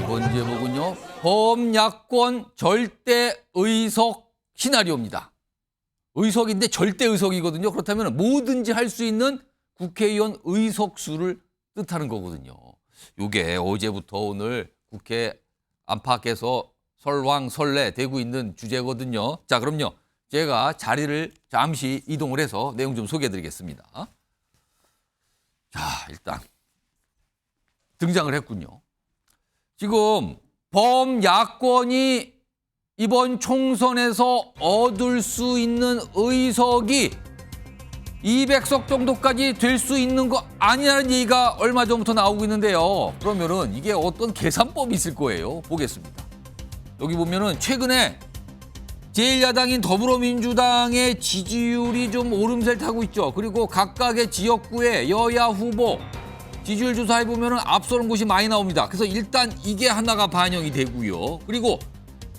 이번 제목은요. 범야권 절대 의석 시나리오입니다. 의석인데 절대 의석이거든요. 그렇다면 뭐든지 할 수 있는 국회의원 의석수를 뜻하는 거거든요. 이게 어제부터 오늘 국회 안팎에서 설왕설래되고 있는 주제거든요. 자, 그럼요. 제가 자리를 잠시 이동을 해서 내용 좀 소개해드리겠습니다. 자, 일단 등장을 했군요. 지금 범야권이 이번 총선에서 얻을 수 있는 의석이 200석 정도까지 될 수 있는 거 아니냐는 얘기가 얼마 전부터 나오고 있는데요. 그러면은 이게 어떤 계산법이 있을 거예요. 보겠습니다. 여기 보면은 최근에 제1야당인 더불어민주당의 지지율이 좀 오름세를 타고 있죠. 그리고 각각의 지역구의 여야 후보 지지율 조사해 보면은 앞서는 곳이 많이 나옵니다. 그래서 일단 이게 하나가 반영이 되고요. 그리고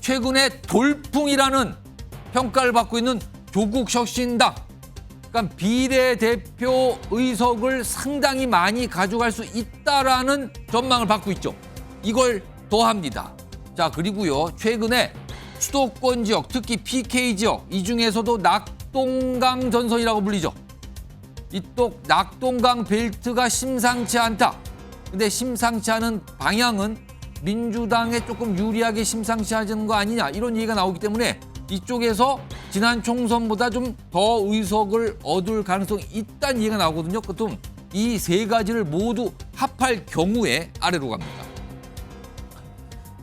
최근에 돌풍이라는 평가를 받고 있는 조국혁신당, 그러니까 비례대표 의석을 상당히 많이 가져갈 수 있다라는 전망을 받고 있죠. 이걸 더합니다. 자, 그리고요. 최근에 수도권 지역, 특히 PK 지역, 이 중에서도 낙동강 전선이라고 불리죠. 이쪽 낙동강 벨트가 심상치 않다. 근데 심상치 않은 방향은 민주당에 조금 유리하게 심상치 않은 거 아니냐, 이런 얘기가 나오기 때문에 이쪽에서 지난 총선보다 좀 더 의석을 얻을 가능성이 있다는 얘기가 나오거든요. 그럼 이 세 가지를 모두 합할 경우에 아래로 갑니다.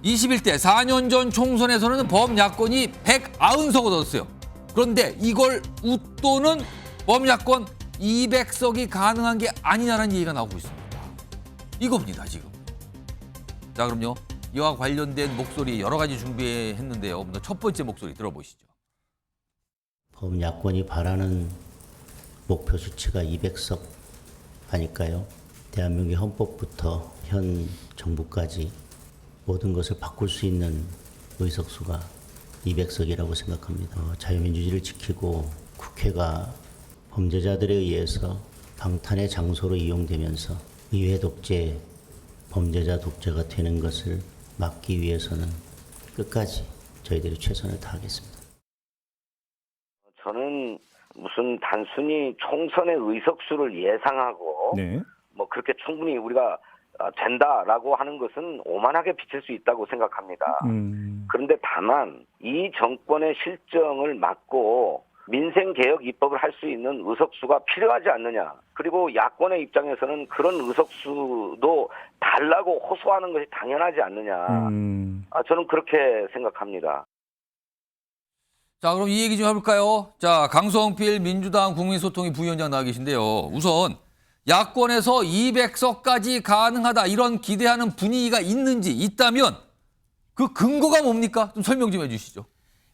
21대 4년 전 총선에서는 범야권이 190석을 얻었어요. 그런데 이걸 웃도는 범야권 200석이 가능한 게 아니냐는 얘기가 나오고 있습니다. 이겁니다, 지금. 자, 그럼요. 이와 관련된 목소리 여러 가지 준비했는데요. 먼저 첫 번째 목소리 들어보시죠. 범야권이 바라는 목표 수치가 200석 하니까요. 대한민국의 헌법부터 현 정부까지 모든 것을 바꿀 수 있는 의석수가 200석이라고 생각합니다. 자유민주주의를 지키고 국회가 범죄자들에 의해서 방탄의 장소로 이용되면서 의회 독재, 범죄자 독재가 되는 것을 막기 위해서는 끝까지 저희들이 최선을 다하겠습니다. 저는 무슨 단순히 총선의 의석수를 예상하고 뭐 그렇게 충분히 우리가 된다라고 하는 것은 오만하게 비칠 수 있다고 생각합니다. 그런데 다만 이 정권의 실정을 막고 민생개혁 입법을 할 수 있는 의석수가 필요하지 않느냐. 그리고 야권의 입장에서는 그런 의석수도 달라고 호소하는 것이 당연하지 않느냐. 저는 그렇게 생각합니다. 자, 그럼 이 얘기 좀 해볼까요? 자, 강성필 민주당 국민소통위 부위원장 나와 계신데요. 우선 야권에서 200석까지 가능하다, 이런 기대하는 분위기가 있는지, 있다면 그 근거가 뭡니까? 좀 설명 좀 해주시죠.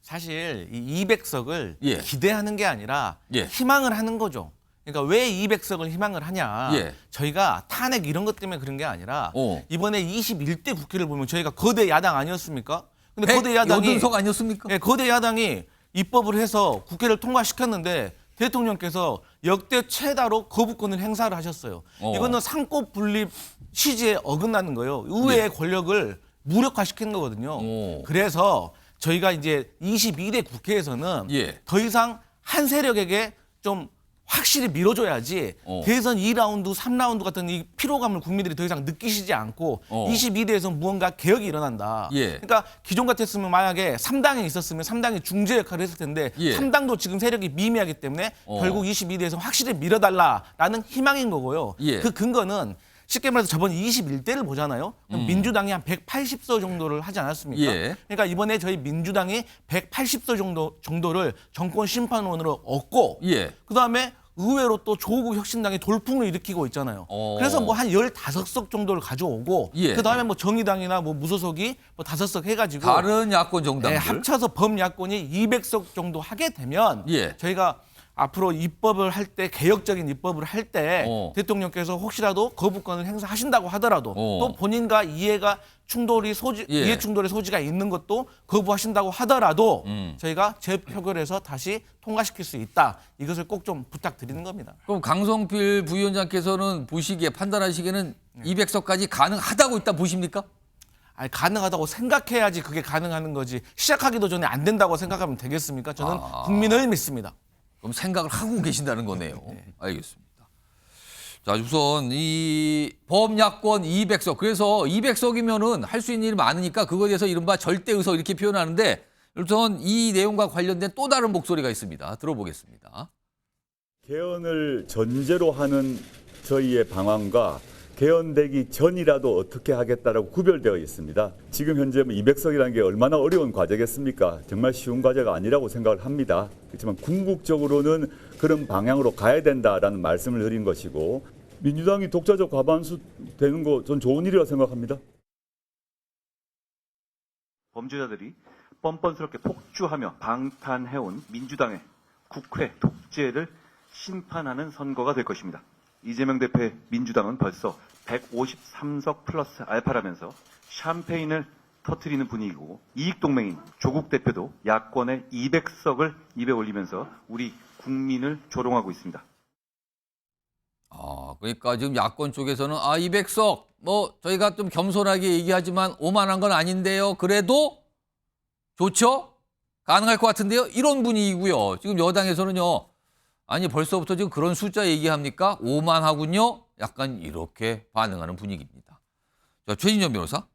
사실 이 200석을 예. 기대하는 게 아니라 예. 희망을 하는 거죠. 그러니까 왜 200석을 희망을 하냐. 예. 저희가 탄핵 이런 것 때문에 그런 게 아니라 이번에 21대 국회를 보면 저희가 거대 야당 아니었습니까? 근데 거대 야당이 180석 아니었습니까? 예, 거대 야당이 입법을 해서 국회를 통과시켰는데 대통령께서 역대 최다로 거부권을 행사를 하셨어요. 이거는 상권 분립 취지에 어긋나는 거예요. 의회의 권력을 무력화시키는 거거든요. 그래서 저희가 이제 22대 국회에서는 더 이상 한 세력에게 좀 확실히 밀어줘야지 대선 2라운드, 3라운드 같은 이 피로감을 국민들이 더 이상 느끼시지 않고 22대에서 무언가 개혁이 일어난다. 그러니까 기존 같았으면 만약에 3당이 있었으면 3당이 중재 역할을 했을 텐데 3당도 지금 세력이 미미하기 때문에 결국 22대에서 확실히 밀어달라라는 희망인 거고요. 그 근거는 쉽게 말해서 저번 21대를 보잖아요. 민주당이 한 180석 정도를 하지 않았습니까? 그러니까 이번에 저희 민주당이 180석 정도를 정권 심판원으로 얻고 그다음에 의외로 또 조국 혁신당이 돌풍을 일으키고 있잖아요. 그래서 뭐 한 15석 정도를 가져오고 그다음에 뭐 정의당이나 뭐 무소속이 뭐 5석 해가지고 다른 야권 정당들 합쳐서 범야권이 200석 정도 하게 되면 저희가 앞으로 입법을 할 때, 개혁적인 입법을 할 때 대통령께서 혹시라도 거부권을 행사하신다고 하더라도 또 본인과 이해 충돌의 소지가 있는 것도 거부하신다고 하더라도 저희가 재표결해서 다시 통과시킬 수 있다. 이것을 꼭 좀 부탁드리는 겁니다. 그럼 강성필 부위원장께서는 보시기에, 판단하시기에는 200석까지 가능하다고 일단 보십니까? 아니, 가능하다고 생각해야지 그게 가능한 거지 시작하기도 전에 안 된다고 생각하면 되겠습니까? 저는 국민을 믿습니다. 그럼 생각을 하고 계신다는 거네요. 알겠습니다. 자, 우선 이 범야권 200석. 그래서 200석이면은 할 수 있는 일이 많으니까 그거에 대해서 이른바 절대 의석 이렇게 표현하는데 우선 이 내용과 관련된 또 다른 목소리가 있습니다. 들어보겠습니다. 개헌을 전제로 하는 저희의 방안과 개헌되기 전이라도 어떻게 하겠다라고 구별되어 있습니다. 지금 현재 200석이라는 게 얼마나 어려운 과제겠습니까? 정말 쉬운 과제가 아니라고 생각을 합니다. 그렇지만 궁극적으로는 그런 방향으로 가야 된다라는 말씀을 드린 것이고 민주당이 독자적 과반수 되는 거 전 좋은 일이라고 생각합니다. 범죄자들이 뻔뻔스럽게 폭주하며 방탄해온 민주당의 국회 독재를 심판하는 선거가 될 것입니다. 이재명 대표의 민주당은 벌써 153석 플러스 알파라면서 샴페인을 터뜨리는 분위기고 이익동맹인 조국 대표도 야권의 200석을 입에 올리면서 우리 국민을 조롱하고 있습니다. 그러니까 지금 야권 쪽에서는 200석 뭐 저희가 좀 겸손하게 얘기하지만 오만한 건 아닌데요. 그래도 좋죠? 가능할 것 같은데요. 이런 분위기고요. 지금 여당에서는요. 아니 벌써부터 지금 그런 숫자 얘기합니까? 오만하군요. 약간 이렇게 반응하는 분위기입니다. 자, 최진영 변호사.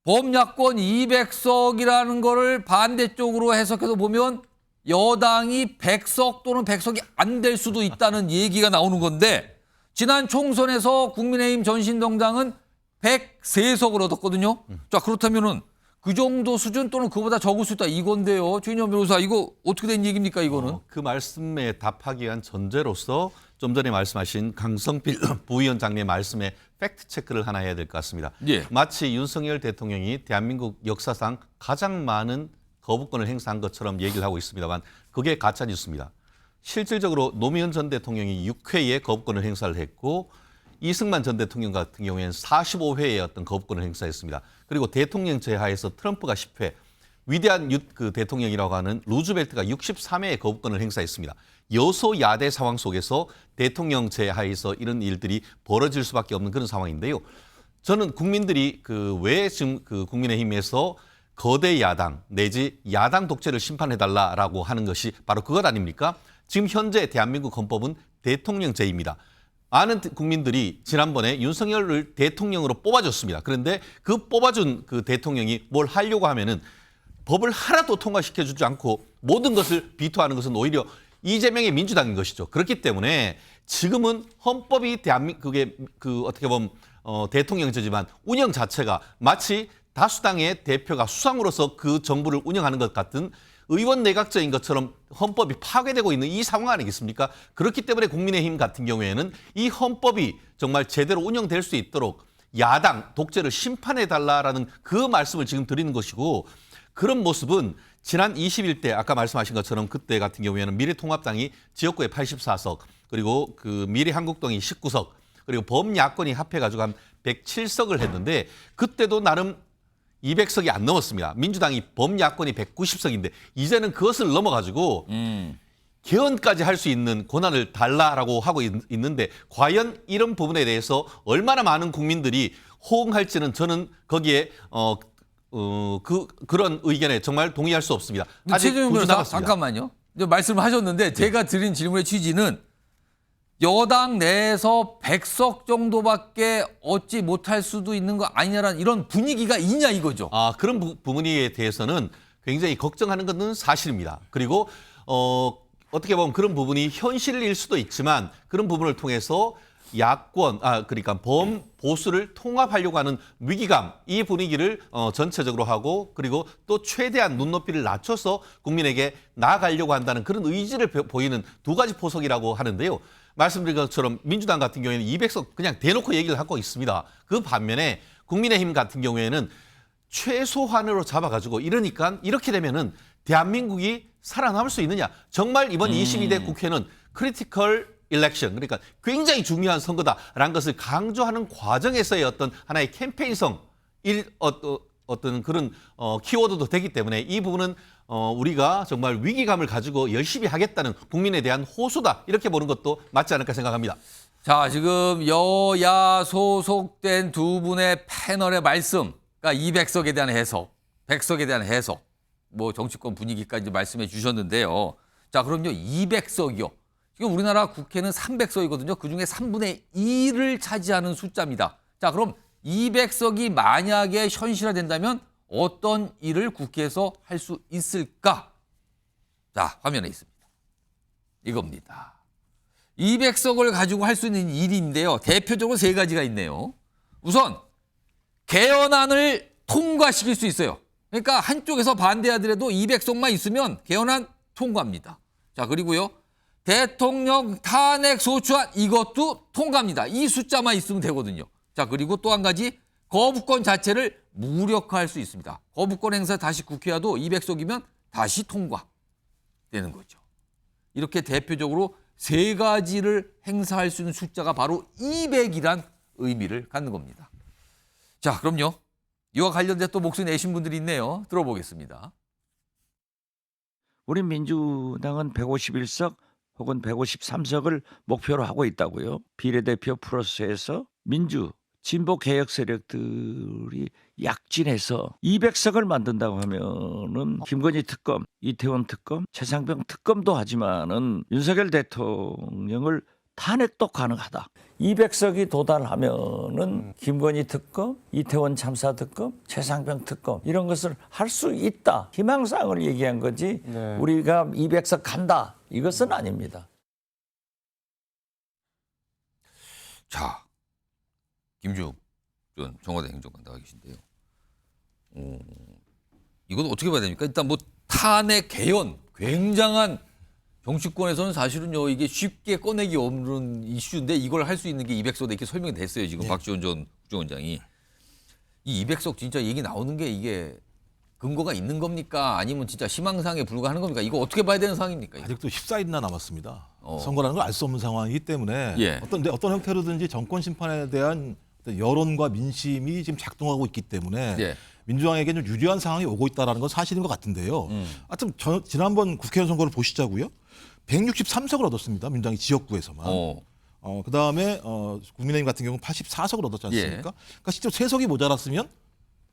범야권 200석이라는 거를 반대쪽으로 해석해서 보면 여당이 100석 또는 100석이 안 될 수도 있다는 얘기가 나오는 건데 지난 총선에서 국민의힘 전신동당은 103석을 얻었거든요. 자, 그렇다면은 그 정도 수준 또는 그보다 적을 수 있다 이건데요. 최인영 변호사 이거 어떻게 된 얘기입니까 이거는? 그 말씀에 답하기 위한 전제로서 좀 전에 말씀하신 강성필 부위원장님의 말씀에 팩트 체크를 하나 해야 될 것 같습니다. 예. 마치 윤석열 대통령이 대한민국 역사상 가장 많은 거부권을 행사한 것처럼 얘기를 하고 있습니다만 그게 가짜 뉴스입니다. 실질적으로 노무현 전 대통령이 6회의 거부권을 행사를 했고 이승만 전 대통령 같은 경우에는 45회의 어떤 거부권을 행사했습니다. 그리고 대통령 제하에서 트럼프가 10회, 위대한 대통령이라고 하는 루즈벨트가 63회의 거부권을 행사했습니다. 여소야대 상황 속에서 대통령 제하에서 이런 일들이 벌어질 수밖에 없는 그런 상황인데요. 저는 국민들이 왜 지금 국민의힘에서 거대 야당 내지 야당 독재를 심판해달라라고 하는 것이 바로 그것 아닙니까? 지금 현재 대한민국 헌법은 대통령제입니다. 많은 국민들이 지난번에 윤석열을 대통령으로 뽑아줬습니다. 그런데 그 뽑아준 그 대통령이 뭘 하려고 하면은 법을 하나도 통과시켜주지 않고 모든 것을 비토하는 것은 오히려 이재명의 민주당인 것이죠. 그렇기 때문에 지금은 헌법이 대한민국의 어떻게 보면 대통령제지만 운영 자체가 마치 다수당의 대표가 수상으로서 그 정부를 운영하는 것 같은 의원 내각제인 것처럼 헌법이 파괴되고 있는 이 상황 아니겠습니까? 그렇기 때문에 국민의힘 같은 경우에는 이 헌법이 정말 제대로 운영될 수 있도록 야당 독재를 심판해달라라는 그 말씀을 지금 드리는 것이고 그런 모습은 지난 21대 아까 말씀하신 것처럼 그때 같은 경우에는 미래통합당이 지역구에 84석 그리고 미래한국당이 19석 그리고 범야권이 합해가지고 한 107석을 했는데 그때도 나름 200석이 안 넘었습니다. 민주당이 범야권이 190석인데 이제는 그것을 넘어가지고 개헌까지 할 수 있는 권한을 달라라고 하고 있는데 과연 이런 부분에 대해서 얼마나 많은 국민들이 호응할지는 저는 거기에 그런 의견에 정말 동의할 수 없습니다. 아직 최진영 변호사 잠깐만요. 말씀을 하셨는데 제가 드린 질문의 취지는 여당 내에서 100석 정도밖에 얻지 못할 수도 있는 거 아니냐라는 이런 분위기가 있냐 이거죠. 그런 부분에 대해서는 굉장히 걱정하는 것은 사실입니다. 그리고 어떻게 보면 그런 부분이 현실일 수도 있지만 그런 부분을 통해서 야권, 그러니까 범보수를 통합하려고 하는 위기감, 이 분위기를 전체적으로 하고 그리고 또 최대한 눈높이를 낮춰서 국민에게 나아가려고 한다는 그런 의지를 보이는 두 가지 포석이라고 하는데요. 말씀드린 것처럼 민주당 같은 경우에는 200석 그냥 대놓고 얘기를 하고 있습니다. 그 반면에 국민의힘 같은 경우에는 최소한으로 잡아가지고 이러니까 이렇게 되면은 대한민국이 살아남을 수 있느냐. 정말 이번 22대 국회는 크리티컬 일렉션 그러니까 굉장히 중요한 선거다라는 것을 강조하는 과정에서의 어떤 하나의 캠페인성 어떤 그런 키워드도 되기 때문에 이 부분은 우리가 정말 위기감을 가지고 열심히 하겠다는 국민에 대한 호소다 이렇게 보는 것도 맞지 않을까 생각합니다. 자, 지금 여야 소속된 두 분의 패널의 말씀 그러니까 200석에 대한 해석, 100석에 대한 해석, 뭐 정치권 분위기까지 말씀해 주셨는데요. 자, 그럼요. 200석이요. 지금 우리나라 국회는 300석이거든요. 그중에 3분의 2를 차지하는 숫자입니다. 자, 그럼 200석이 만약에 현실화된다면 어떤 일을 국회에서 할 수 있을까? 자, 화면에 있습니다. 이겁니다. 200석을 가지고 할 수 있는 일인데요. 대표적으로 세 가지가 있네요. 우선 개헌안을 통과시킬 수 있어요. 그러니까 한쪽에서 반대하더라도 200석만 있으면 개헌안 통과합니다. 자, 그리고요. 대통령 탄핵 소추안 이것도 통과합니다. 이 숫자만 있으면 되거든요. 자, 그리고 또 한 가지 거부권 자체를 무력화할 수 있습니다. 거부권 행사 다시 국회와도 200석이면 다시 통과되는 거죠. 이렇게 대표적으로 세 가지를 행사할 수 있는 숫자가 바로 200이란 의미를 갖는 겁니다. 자, 그럼요. 이와 관련된 또 목소리 내신 분들이 있네요. 들어보겠습니다. 우리 민주당은 151석 혹은 153석을 목표로 하고 있다고요. 비례대표 프로세스에서 민주, 진보 개혁 세력들이 약진해서 200석을 만든다고 하면은 김건희 특검, 이태원 특검, 최상병 특검도 하지만은 윤석열 대통령을 탄핵도 가능하다. 200석이 도달하면은 김건희 특검, 이태원 참사 특검, 최상병 특검 이런 것을 할 수 있다. 희망사항을 얘기한 거지 우리가 200석 간다. 이것은 아닙니다. 자, 김주욱 전 청와대 행정관 나와 계신데요. 이건 어떻게 봐야 됩니까? 일단 뭐 탄핵 개헌 굉장한 정치권에서는 사실은요 이게 쉽게 꺼내기 없는 이슈인데 이걸 할 수 있는 게 200석 이렇게 설명이 됐어요. 지금 박지원 전 국정원장이 이 200석 진짜 얘기 나오는 게 이게 근거가 있는 겁니까? 아니면 진짜 희망사항에 불과하는 겁니까? 이거 어떻게 봐야 되는 상황입니까? 이거? 아직도 14일이나 남았습니다. 선거라는 걸 알 수 없는 상황이기 때문에 예. 어떤 형태로든지 정권 심판에 대한 어떤 여론과 민심이 지금 작동하고 있기 때문에 예. 민주당에게 좀 유리한 상황이 오고 있다는 건 사실인 것 같은데요. 하여튼 지난번 국회의원 선거를 보시자고요. 163석을 얻었습니다. 민주당이 지역구에서만. 그다음에 국민의힘 같은 경우는 84석을 얻었지 않습니까? 예. 그러니까 실제로 3석이 모자랐으면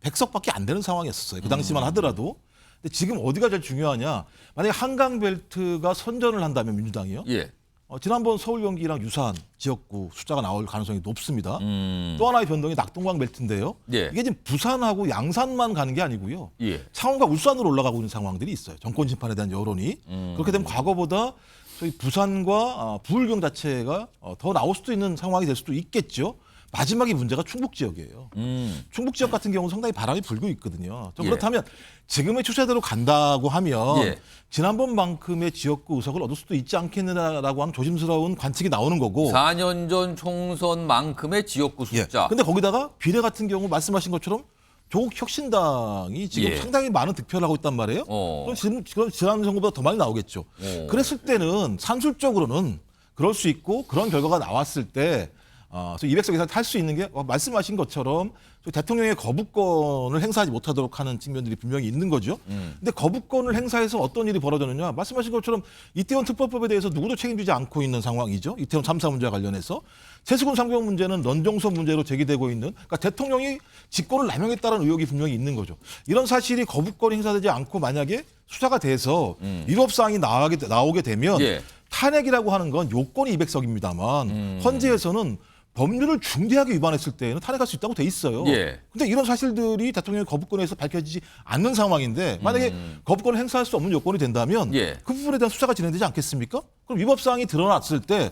100석밖에 안 되는 상황이었어요. 그 당시만 하더라도. 근데 지금 어디가 제일 중요하냐. 만약에 한강벨트가 선전을 한다면 민주당이요. 예. 지난번 서울 경기랑 유사한 지역구 숫자가 나올 가능성이 높습니다. 또 하나의 변동이 낙동강 벨트인데요. 예. 이게 지금 부산하고 양산만 가는 게 아니고요. 예. 창원과 울산으로 올라가고 있는 상황들이 있어요. 정권 심판에 대한 여론이. 그렇게 되면 과거보다 저희 부산과 부울경 자체가 더 나올 수도 있는 상황이 될 수도 있겠죠. 마지막에 문제가 충북 지역이에요. 충북 지역 같은 경우는 상당히 바람이 불고 있거든요. 좀 예. 그렇다면 지금의 추세대로 간다고 하면 예. 지난번만큼의 지역구 의석을 얻을 수도 있지 않겠느냐라고 하는 조심스러운 관측이 나오는 거고. 4년 전 총선만큼의 지역구 숫자. 근데 거기다가 비례 같은 경우 말씀하신 것처럼 조국 혁신당이 지금 예. 상당히 많은 득표를 하고 있단 말이에요. 그럼 지난 선거보다 더 많이 나오겠죠. 그랬을 때는 산술적으로는 그럴 수 있고 그런 결과가 나왔을 때 200석 이상 탈 수 있는 게 말씀하신 것처럼 대통령의 거부권을 행사하지 못하도록 하는 측면들이 분명히 있는 거죠. 근데 거부권을 행사해서 어떤 일이 벌어졌느냐. 말씀하신 것처럼 이태원 특별법에 대해서 누구도 책임지지 않고 있는 상황이죠. 이태원 참사 문제와 관련해서. 최수근 상병 문제는 넌정석 문제로 제기되고 있는, 그러니까 대통령이 직권을 남용했다는 의혹이 분명히 있는 거죠. 이런 사실이 거부권이 행사되지 않고 만약에 수사가 돼서 위법사항이 나오게 되면 예. 탄핵이라고 하는 건 요건이 200석입니다만 헌재에서는 법률을 중대하게 위반했을 때에는 탄핵할 수 있다고 돼 있어요. 예. 근데 이런 사실들이 대통령의 거부권에서 밝혀지지 않는 상황인데 만약에 거부권을 행사할 수 없는 요건이 된다면 예. 그 부분에 대한 수사가 진행되지 않겠습니까? 그럼 위법사항이 드러났을 때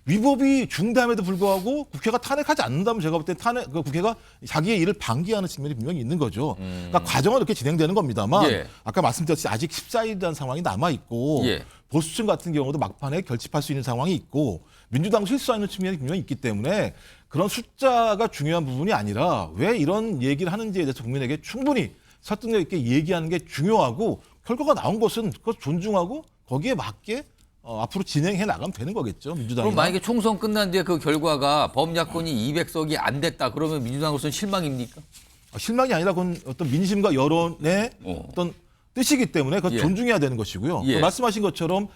위법이 중대함에도 불구하고 국회가 탄핵하지 않는다면 제가 볼 때 국회가 자기의 일을 방기하는 측면이 분명히 있는 거죠. 그러니까 과정은 이렇게 진행되는 겁니다만 예. 아까 말씀드렸듯이 아직 14일이라는 상황이 남아있고 예. 보수층 같은 경우도 막판에 결집할 수 있는 상황이 있고 민주당 실수하는 측면이 분명히 있기 때문에 그런 숫자가 중요한 부분이 아니라 왜 이런 얘기를 하는지에 대해서 국민에게 충분히 설득력 있게 얘기하는 게 중요하고 결과가 나온 것은 그것 존중하고 거기에 맞게 앞으로 진행해 나가면 되는 거겠죠. 민주당이. 그럼 만약에 총선 끝난 뒤에 그 결과가 범야권이 200석이 안 됐다. 그러면 민주당으로서는 실망입니까? 실망이 아니라 그건 어떤 민심과 여론의 어떤 뜻이기 때문에 그걸 예. 존중해야 되는 것이고요. 예. 말씀하신 것처럼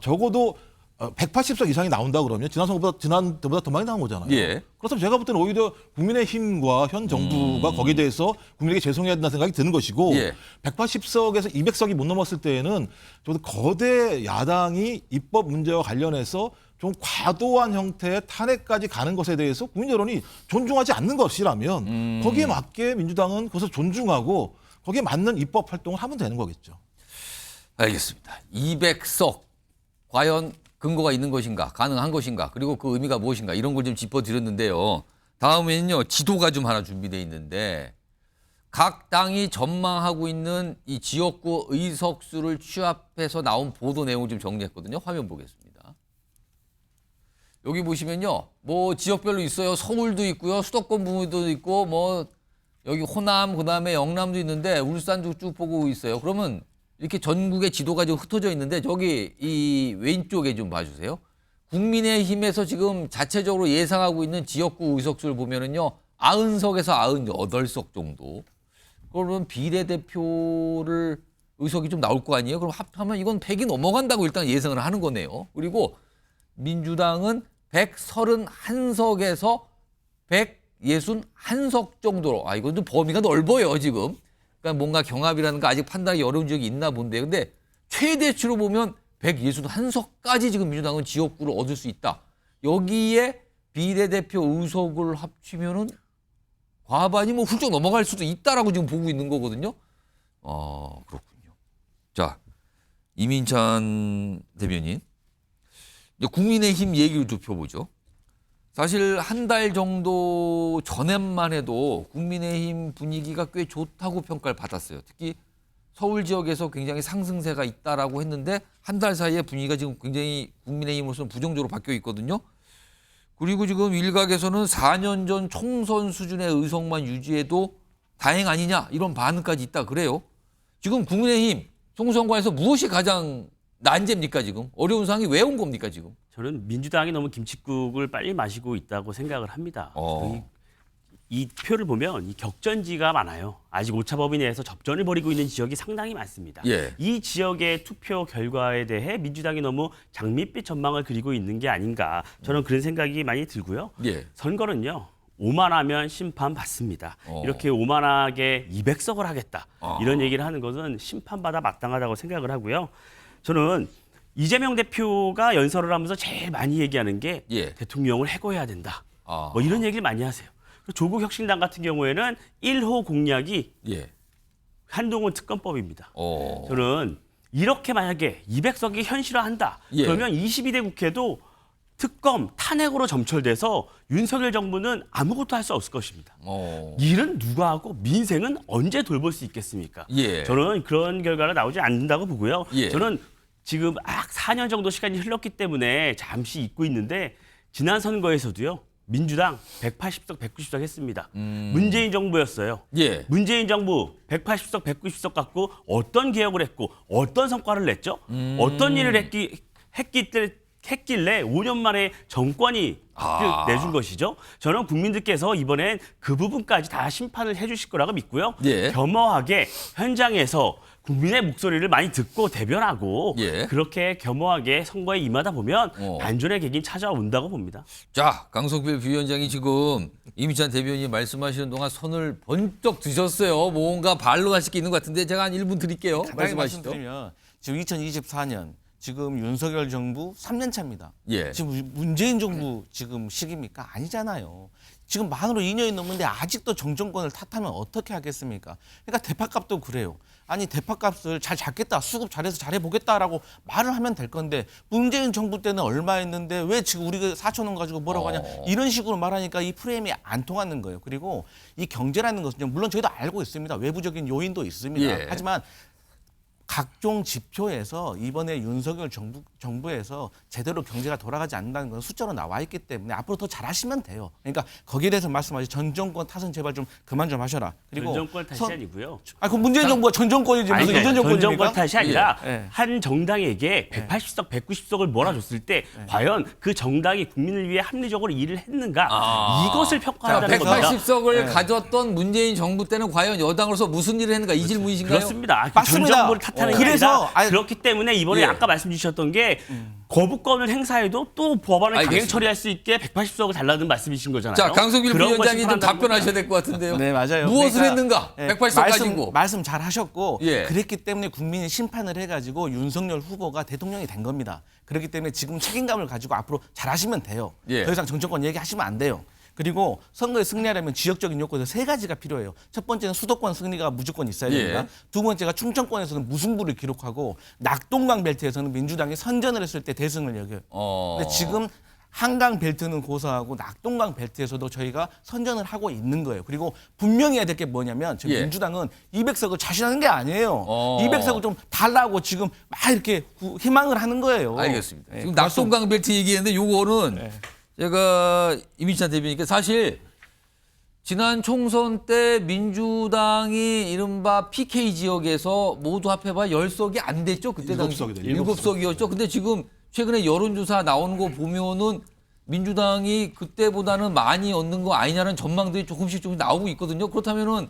적어도 180석 이상이 나온다 그러면 지난 선거보다 더 많이 나온 거잖아요. 예. 그렇다면 제가 볼 때는 오히려 국민의힘과 현 정부가 거기에 대해서 국민에게 죄송해야 된다는 생각이 드는 것이고 예. 180석에서 200석이 못 넘었을 때에는 좀 거대 야당이 입법 문제와 관련해서 좀 과도한 형태의 탄핵까지 가는 것에 대해서 국민 여론이 존중하지 않는 것이라면 거기에 맞게 민주당은 그것을 존중하고 거기에 맞는 입법 활동을 하면 되는 거겠죠. 알겠습니다. 200석 과연 근거가 있는 것인가, 가능한 것인가, 그리고 그 의미가 무엇인가 이런 걸 좀 짚어드렸는데요. 다음에는요, 지도가 좀 하나 준비되어 있는데 각 당이 전망하고 있는 이 지역구 의석수를 취합해서 나온 보도 내용을 좀 정리했거든요. 화면 보겠습니다. 여기 보시면요, 뭐 지역별로 있어요. 서울도 있고요, 수도권 부분도 있고, 뭐 여기 호남, 그다음에 영남도 있는데 울산도 쭉 보고 있어요. 그러면 이렇게 전국의 지도가 좀 흩어져 있는데 저기 이 왼쪽에 좀 봐주세요. 국민의힘에서 지금 자체적으로 예상하고 있는 지역구 의석수를 보면은요, 90석에서 98석 정도. 그러면 비례대표를 의석이 좀 나올 거 아니에요? 그럼 합하면 이건 100이 넘어간다고 일단 예상을 하는 거네요. 그리고 민주당은 131석에서 161석 정도로. 이건 좀 범위가 넓어요, 지금. 그러니까 뭔가 경합이라는 거 아직 판단이 어려운 지역이 있나 본데. 근데 최대치로 보면 161석까지 지금 민주당은 지역구를 얻을 수 있다. 여기에 비례대표 의석을 합치면은 과반이 뭐 훌쩍 넘어갈 수도 있다라고 지금 보고 있는 거거든요. 그렇군요. 자, 이민찬 대변인. 이제 국민의힘 얘기를 좁혀보죠. 사실 한 달 정도 전에만 해도 국민의힘 분위기가 꽤 좋다고 평가를 받았어요. 특히 서울 지역에서 굉장히 상승세가 있다라고 했는데 한 달 사이에 분위기가 지금 굉장히 국민의힘으로서는 부정적으로 바뀌어 있거든요. 그리고 지금 일각에서는 4년 전 총선 수준의 의석만 유지해도 다행 아니냐 이런 반응까지 있다 그래요. 지금 국민의힘 총선관에서 무엇이 가장 난제입니까 지금? 어려운 상황이 왜 온 겁니까 지금? 저는 민주당이 너무 김칫국을 빨리 마시고 있다고 생각을 합니다. 이 표를 보면 이 격전지가 많아요. 아직 오차 범위 내에서 접전을 벌이고 있는 지역이 상당히 많습니다. 예. 이 지역의 투표 결과에 대해 민주당이 너무 장밋빛 전망을 그리고 있는 게 아닌가. 저는 그런 생각이 많이 들고요. 예. 선거는요. 오만하면 심판받습니다. 이렇게 오만하게 200석을 하겠다. 이런 얘기를 하는 것은 심판받아 마땅하다고 생각을 하고요. 저는 이재명 대표가 연설을 하면서 제일 많이 얘기하는 게 대통령을 해고해야 된다. 뭐 이런 얘기를 많이 하세요. 조국 혁신당 같은 경우에는 1호 공약이 한동훈 특검법입니다. 저는 이렇게 만약에 200석이 현실화한다. 그러면 22대 국회도 특검, 탄핵으로 점철돼서 윤석열 정부는 아무것도 할 수 없을 것입니다. 일은 누가 하고 민생은 언제 돌볼 수 있겠습니까? 저는 그런 결과가 나오지 않는다고 보고요. 저는 지금 4년 정도 시간이 흘렀기 때문에 잠시 잊고 있는데 지난 선거에서도요. 민주당 180석, 190석 했습니다. 문재인 정부였어요. 문재인 정부 180석, 190석 갖고 어떤 개혁을 했고 어떤 성과를 냈죠? 어떤 일을 했길래 5년 만에 정권이 내준 것이죠. 저는 국민들께서 이번엔 그 부분까지 다 심판을 해주실 거라고 믿고요. 겸허하게 현장에서 국민의 목소리를 많이 듣고 대변하고 그렇게 겸허하게 선거에 임하다 보면 반전의 계기는 찾아온다고 봅니다. 자, 강성필 부위원장이 지금 이민찬 대변인이 말씀하시는 동안 손을 번쩍 드셨어요. 뭔가 발로 하실 게 있는 것 같은데 제가 한 1분 드릴게요. 말씀하시죠. 말씀드리면 지금 2024년 지금 윤석열 정부 3년 차입니다. 지금 문재인 정부 지금 시기입니까? 아니잖아요. 지금 만으로 2년이 넘는데 아직도 정정권을 탓하면 어떻게 하겠습니까? 그러니까 대파값도 그래요. 아니 대파값을 잘 잡겠다, 수급 잘해서 잘해보겠다라고 말을 하면 될 건데 문재인 정부 때는 얼마였는데 왜 지금 우리가 4천 원 가지고 뭐라고 하냐 이런 식으로 말하니까 이 프레임이 안 통하는 거예요. 그리고 이 경제라는 것은 물론 저희도 알고 있습니다. 외부적인 요인도 있습니다. 하지만 각종 지표에서 이번에 윤석열 정부에서 제대로 경제가 돌아가지 않는다는 건 숫자로 나와 있기 때문에 앞으로 더 잘하시면 돼요. 그러니까 거기에 대해서 말씀하신 전 정권 탓은 제발 좀 그만 좀 하셔라. 그리고 전 정권 탓이 아니고요. 그 문재인 정부가 전 정권이지 무슨 이전 정권입니까? 전 정권 탓이 아니라 한 정당에게 180석, 190석을 몰아줬을 때 과연 그 정당이 국민을 위해 합리적으로 일을 했는가 이것을 평가한다는 겁니다. 180석을 가졌던 문재인 정부 때는 과연 여당으로서 무슨 일을 했는가 이 질문이신가요? 그렇습니다. 전 맞습니다. 정부를 탓하는 그렇다는 게 그래서 아니라 그렇기 때문에 이번에 예. 아까 말씀 주셨던 게 거부권을 행사해도 또 법안을 강행 알겠습니다. 처리할 수 있게 180석을 달라는 말씀이신 거잖아요. 자, 강성길 그런 걸 부위원장이 좀 심판한다는 답변하셔야 될 것 같은데요. 네, 맞아요. 무엇을 그러니까, 했는가? 예, 180석 가지고. 말씀 잘 하셨고 예. 그랬기 때문에 국민이 심판을 해가지고 윤석열 후보가 대통령이 된 겁니다. 그렇기 때문에 지금 책임감을 가지고 앞으로 잘 하시면 돼요. 예. 더 이상 정치권 얘기하시면 안 돼요. 그리고 선거에 승리하려면 지역적인 요건에서 3가지가 필요해요. 첫 번째는 수도권 승리가 무조건 있어야 됩니다. 예. 두 번째가 충청권에서는 무승부를 기록하고 낙동강 벨트에서는 민주당이 선전을 했을 때 대승을 여겨요. 근데 지금 한강 벨트는 고사하고 낙동강 벨트에서도 저희가 선전을 하고 있는 거예요. 그리고 분명히 해야 될 게 뭐냐면 지금 예. 민주당은 200석을 자신하는 게 아니에요. 200석을 좀 달라고 지금 막 이렇게 희망을 하는 거예요. 알겠습니다. 네, 지금 낙동강 벨트 얘기했는데 요거는 제가 이민찬 대변인께 사실 지난 총선 때 민주당이 이른바 PK 지역에서 모두 합해봐 10석이 안 됐죠. 그때 당시 7석이었죠. 근데 지금 최근에 여론조사 나오는 거 보면은 민주당이 그때보다는 많이 얻는 거 아니냐는 전망들이 조금씩 나오고 있거든요. 그렇다면은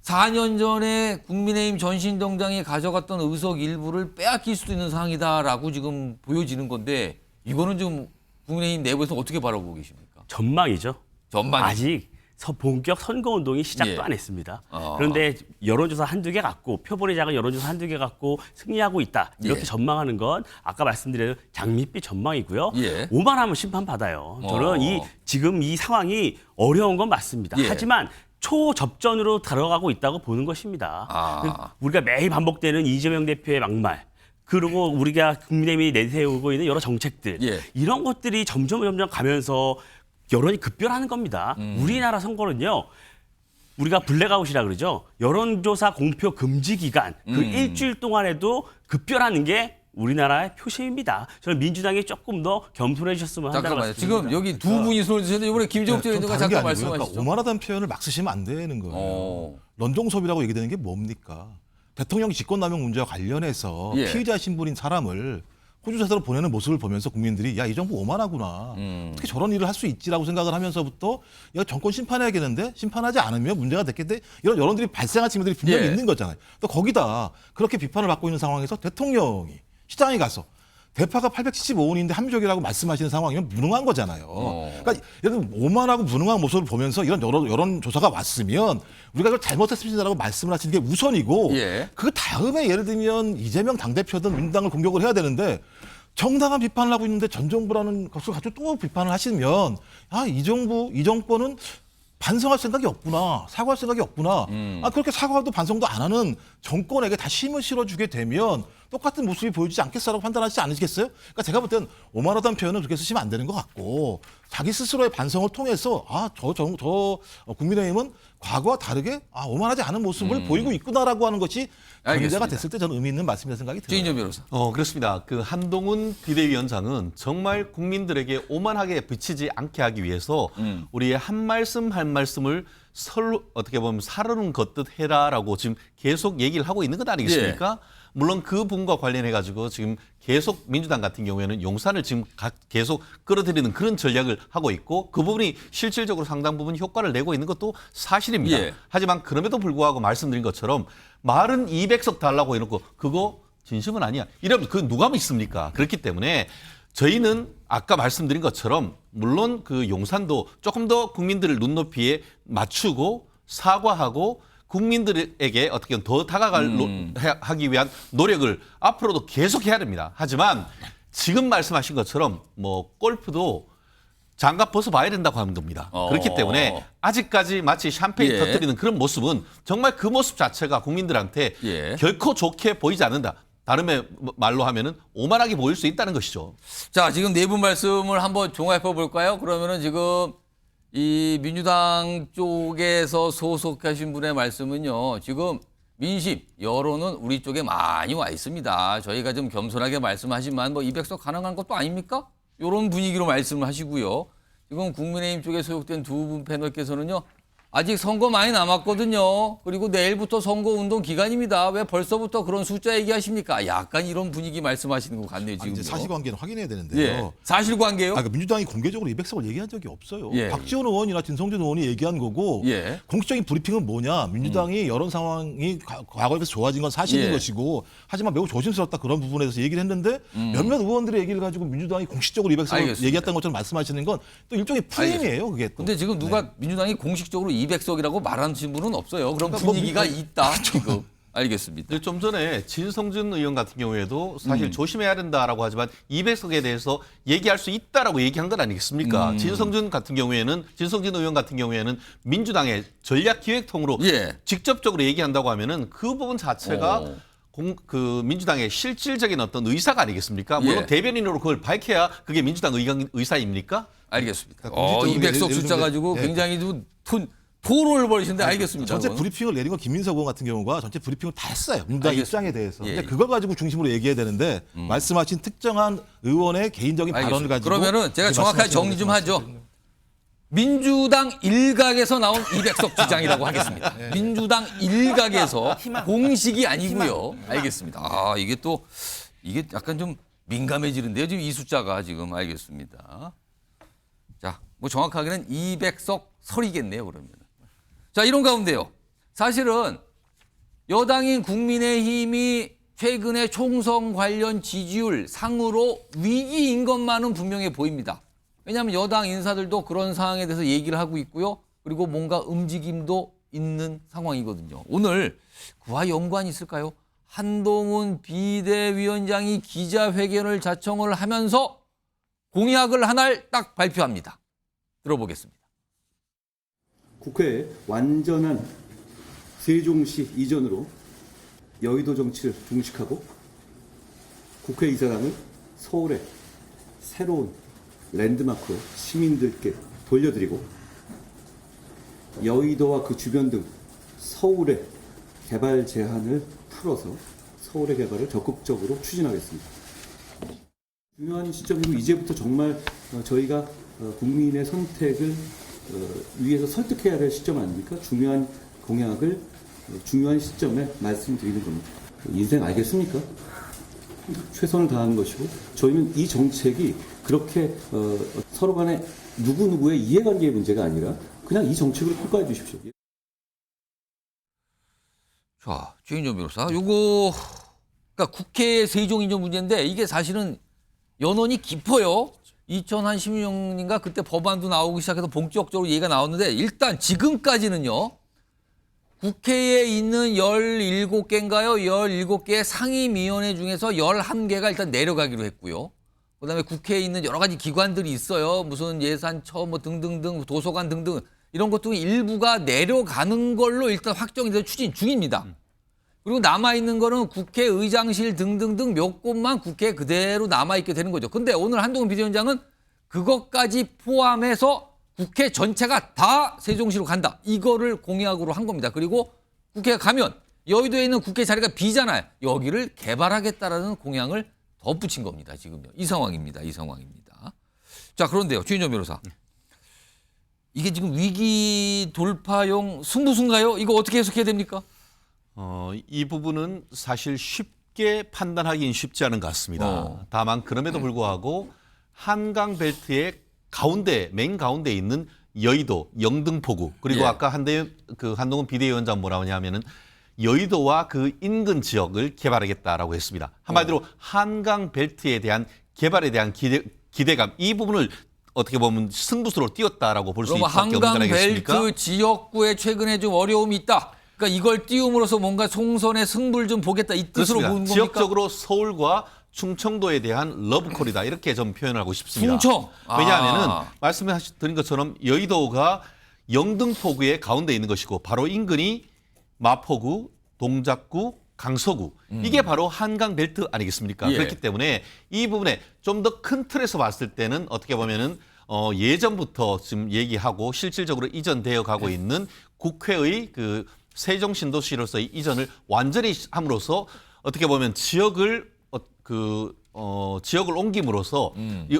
4년 전에 국민의힘 전신동장이 가져갔던 의석 일부를 빼앗길 수도 있는 상황이다라고 지금 보여지는 건데 이거는 좀 국민의힘 내부에서 어떻게 바라보고 계십니까? 전망이죠. 전망. 아직 본격 선거운동이 시작도 예. 안 했습니다. 그런데 여론조사 한두 개 갖고 표본이 작은 여론조사 한두 개 갖고 승리하고 있다. 이렇게 예. 전망하는 건 아까 말씀드린 장밋빛 전망이고요. 예. 오만하면 심판받아요. 저는 지금 이 상황이 어려운 건 맞습니다. 예. 하지만 초접전으로 들어가고 있다고 보는 것입니다. 우리가 매일 반복되는 이재명 대표의 막말 그리고 우리가 국민의힘이 내세우고 있는 여러 정책들 예. 이런 것들이 점점 가면서 여론이 급변하는 겁니다. 우리나라 선거는요. 우리가 블랙아웃이라 그러죠. 여론조사 공표 금지 기간 그 일주일 동안에도 급변하는 게 우리나라의 표심입니다. 저는 민주당이 조금 더 겸손해 주셨으면 한다는 잠깐만요. 말씀입니다. 지금 여기 두 분이 손을 드셨는데 이번에 김정욱 의원님과 잠깐 말씀하시죠. 그러니까 오만하다는 표현을 막 쓰시면 안 되는 거예요. 런종섭이라고 얘기되는 게 뭡니까? 대통령 직권남용 문제와 관련해서 예. 피의자 신분인 사람을 호주사서로 보내는 모습을 보면서 국민들이 야, 이 정부 오만하구나. 어떻게 저런 일을 할 수 있지라고 생각을 하면서부터 야, 정권 심판해야겠는데 심판하지 않으면 문제가 됐겠는데 이런 여론들이 발생한 측면들이 분명히 예. 있는 거잖아요. 또 거기다 그렇게 비판을 받고 있는 상황에서 대통령이 시장에 가서 대파가 875원인데 합리적이라고 말씀하시는 상황이면 무능한 거잖아요. 그러니까 예를 들면 오만하고 무능한 모습을 보면서 이런 여론조사가 왔으면 우리가 이걸 잘못했습니다라고 말씀을 하시는 게 우선이고 예. 그 다음에 예를 들면 이재명 당대표든 민주당을 공격을 해야 되는데 정당한 비판을 하고 있는데 전 정부라는 것을 가지고 또 비판을 하시면 아, 이 정부, 이 정권은 반성할 생각이 없구나. 사과할 생각이 없구나. 아, 그렇게 사과도 반성도 안 하는 정권에게 다시 힘을 실어주게 되면 똑같은 모습이 보여지지 않겠어라고 판단하시지 않으시겠어요? 그러니까 제가 볼 때는 오만하다는 표현을 그렇게 쓰시면 안 되는 것 같고 자기 스스로의 반성을 통해서 아, 저 국민의힘은 과거와 다르게 아, 오만하지 않은 모습을 보이고 있구나라고 하는 것이 문제가 됐을 때 저는 의미 있는 말씀이라는 생각이 들어요. 최인정 변호사. 그렇습니다. 그 한동훈 비대위원장은 정말 국민들에게 오만하게 비치지 않게 하기 위해서 우리의 한 말씀을 서로 어떻게 보면 사르는 걷듯 해라라고 지금 계속 얘기를 하고 있는 것 아니겠습니까? 물론 그 부분과 관련해 가지고 지금 계속 민주당 같은 경우에는 용산을 지금 계속 끌어들이는 그런 전략을 하고 있고 그 부분이 실질적으로 상당 부분 효과를 내고 있는 것도 사실입니다. 예. 하지만 그럼에도 불구하고 말씀드린 것처럼 말은 200석 달라고 해놓고 그거 진심은 아니야. 이러면 그 누가 믿습니까? 그렇기 때문에 저희는 아까 말씀드린 것처럼 물론 그 용산도 조금 더 국민들을 눈높이에 맞추고 사과하고 국민들에게 어떻게 더 다가가기 위한 노력을 앞으로도 계속 해야 됩니다. 하지만 지금 말씀하신 것처럼 뭐 골프도 장갑 벗어봐야 된다고 하는 겁니다. 그렇기 때문에 아직까지 마치 샴페인 터뜨리는 그런 모습은 정말 그 모습 자체가 국민들한테 결코 좋게 보이지 않는다. 다른 말로 하면은 오만하게 보일 수 있다는 것이죠. 자, 지금 네 분 말씀을 한번 종합해 볼까요? 그러면은 지금 이 민주당 쪽에서 소속하신 분의 말씀은요. 지금 민심, 여론은 우리 쪽에 많이 와 있습니다. 저희가 좀 겸손하게 말씀하지만 뭐 200석 가능한 것도 아닙니까? 이런 분위기로 말씀을 하시고요. 지금 국민의힘 쪽에 소속된 두 분 패널께서는요. 아직 선거 많이 남았거든요. 그리고 내일부터 선거운동 기간입니다. 왜 벌써부터 그런 숫자 얘기하십니까? 약간 이런 분위기 말씀하시는 것 같네요, 지금. 이제 사실관계는 확인해야 되는데요. 예. 사실관계요? 그러니까 민주당이 공개적으로 200석을 얘기한 적이 없어요. 예. 박지원 의원이나 진성준 의원이 얘기한 거고 예. 공식적인 브리핑은 뭐냐. 민주당이 여론 상황이 과거에 비해서 좋아진 건 사실인 예. 것이고 하지만 매우 조심스럽다 그런 부분에 대해서 얘기를 했는데 몇몇 의원들의 얘기를 가지고 민주당이 공식적으로 200석을 알겠습니다. 얘기했다는 것처럼 말씀하시는 건 또 일종의 프레임이에요. 그게 또. 근데 지금 누가 민주당이 공식적으로 200석이라고 말하신 분은 없어요. 그럼 분위기가 있다, 지금. 알겠습니다. 근데 좀 전에 진성준 의원 같은 경우에도 사실 조심해야 된다라고 하지만 200석에 대해서 얘기할 수 있다라고 얘기한 건 아니겠습니까? 진성준 의원 같은 경우에는 민주당의 전략기획통으로 예. 직접적으로 얘기한다고 하면은 그 부분 자체가 민주당의 실질적인 어떤 의사가 아니겠습니까? 물론 예. 대변인으로 그걸 밝혀야 그게 민주당 의사입니까? 알겠습니다. 공식적으로 200석 숫자 가지고 예. 굉장히 좀 토론을 벌이시는데 알겠습니다. 전체 그건. 브리핑을 내린 건 김민석 의원 같은 경우가 전체 브리핑을 다 했어요. 민주당 알겠습니다. 입장에 대해서. 예. 근데 그걸 가지고 중심으로 얘기해야 되는데 말씀하신 특정한 의원의 개인적인 발언을 알겠습니다. 가지고 그러면은 제가 정확하게 말씀하시는 정리 좀 거죠. 하죠. 민주당 일각에서 나온 200석 주장이라고 하겠습니다. 민주당 일각에서 공식이 아니고요. 알겠습니다. 아, 이게 약간 좀 민감해지는데요. 지금 이 숫자가 지금 알겠습니다. 자, 뭐 정확하게는 200석 설이겠네요, 그러면. 자, 이런 가운데요. 사실은 여당인 국민의힘이 최근에 총선 관련 지지율 상으로 위기인 것만은 분명해 보입니다. 왜냐하면 여당 인사들도 그런 상황에 대해서 얘기를 하고 있고요. 그리고 뭔가 움직임도 있는 상황이거든요. 오늘 그와 연관이 있을까요? 한동훈 비대위원장이 기자회견을 자청을 하면서 공약을 하나를 딱 발표합니다. 들어보겠습니다. 국회에 완전한 세종시 이전으로 여의도 정치를 중식하고 국회의사당을 서울의 새로운 랜드마크로 시민들께 돌려드리고 여의도와 그 주변 등 서울의 개발 제한을 풀어서 서울의 개발을 적극적으로 추진하겠습니다. 중요한 시점이고 이제부터 정말 저희가 국민의 선택을 위해서 설득해야 될 시점 아닙니까? 중요한 공약을 중요한 시점에 말씀드리는 겁니다. 인생 알겠습니까? 최선을 다하는 것이고 저희는 이 정책이 그렇게 서로 간에 누구누구의 이해관계의 문제가 아니라 그냥 이 정책으로 평가해 주십시오. 자, 최인정 변호사. 그러니까 국회 세종 인정 문제인데 이게 사실은 연원이 깊어요. 2016년인가 그때 법안도 나오기 시작해서 본격적으로 얘기가 나왔는데 일단 지금까지는요. 국회에 있는 17개인가요? 17개의 상임위원회 중에서 11개가 일단 내려가기로 했고요. 그다음에 국회에 있는 여러 가지 기관들이 있어요. 무슨 예산처 뭐 등등등 도서관 등등 이런 것 중 일부가 내려가는 걸로 일단 확정이 돼서 추진 중입니다. 그리고 남아있는 거는 국회의장실 등등등 몇 곳만 국회에 그대로 남아있게 되는 거죠. 근데 오늘 한동훈 비대위원장은 그것까지 포함해서 국회 전체가 다 세종시로 간다. 이거를 공약으로 한 겁니다. 그리고 국회에 가면 여의도에 있는 국회 자리가 비잖아요. 여기를 개발하겠다라는 공약을 덧붙인 겁니다. 지금요. 이 상황입니다. 자, 그런데요. 최인정 변호사. 이게 지금 위기 돌파용 승부수인가요? 이거 어떻게 해석해야 됩니까? 이 부분은 사실 쉽게 판단하기는 쉽지 않은 것 같습니다. 다만 그럼에도 불구하고 한강 벨트의 맨 가운데에 있는 여의도, 영등포구 그리고 예. 아까 한동훈 비대위원장 뭐라고 하냐면은 여의도와 그 인근 지역을 개발하겠다라고 했습니다. 한마디로 한강 벨트에 대한 개발에 대한 기대감 이 부분을 어떻게 보면 승부수로 띄웠다라고 볼 수 있을 수밖에 없는 거 아니겠습니까? 한강 벨트 지역구에 최근에 좀 어려움이 있다. 그러니까 이걸 띄움으로써 뭔가 총선의 승부를 좀 보겠다 이 뜻으로 그렇습니다. 보는 겁니까? 지역적으로 서울과 충청도에 대한 러브콜이다 이렇게 좀 표현하고 싶습니다. 충청. 왜냐하면은 말씀드린 것처럼 여의도가 영등포구의 가운데 있는 것이고 바로 인근이 마포구, 동작구, 강서구 이게 바로 한강 벨트 아니겠습니까? 예. 그렇기 때문에 이 부분에 좀 더 큰 틀에서 봤을 때는 어떻게 보면은 예전부터 지금 얘기하고 실질적으로 이전되어 가고 있는 국회의 그 세종신도시로서의 이전을 완전히 함으로써 어떻게 보면 지역을 옮김으로써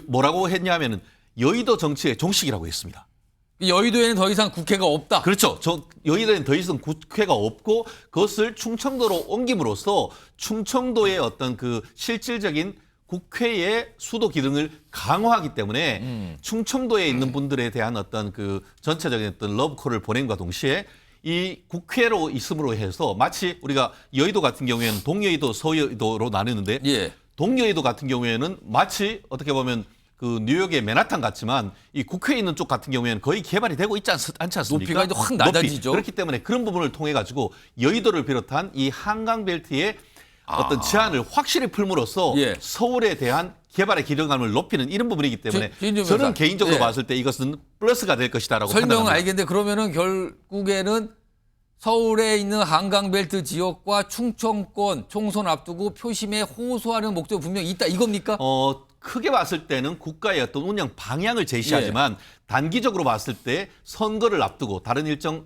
뭐라고 했냐면은 여의도 정치의 종식이라고 했습니다. 여의도에는 더 이상 국회가 없다. 그렇죠. 여의도에는 더 이상 국회가 없고 그것을 충청도로 옮김으로써 충청도의 어떤 그 실질적인 국회의 수도 기능을 강화하기 때문에 충청도에 있는 분들에 대한 어떤 그 전체적인 어떤 러브콜을 보냄과 동시에 이 국회로 있음으로 해서 마치 우리가 여의도 같은 경우에는 동여의도, 서여의도로 나누는데 예. 동여의도 같은 경우에는 마치 어떻게 보면 그 뉴욕의 맨하탄 같지만 이 국회에 있는 쪽 같은 경우에는 거의 개발이 되고 있지 않지 않습니까? 높이가 이제 확 낮아지죠. 그렇기 때문에 그런 부분을 통해 가지고 여의도를 비롯한 이 한강벨트의 어떤 제한을 확실히 풀므로써 예. 서울에 대한 개발의 기대감을 높이는 이런 부분이기 때문에 저는 저는 개인적으로 예. 봤을 때 이것은 플러스가 될 것이다라고 설명은 판단합니다. 알겠는데 그러면은 결국에는 서울에 있는 한강벨트 지역과 충청권 총선 앞두고 표심에 호소하는 목적 분명히 있다 이겁니까? 크게 봤을 때는 국가의 어떤 운영 방향을 제시하지만 단기적으로 봤을 때 선거를 앞두고 다른 일정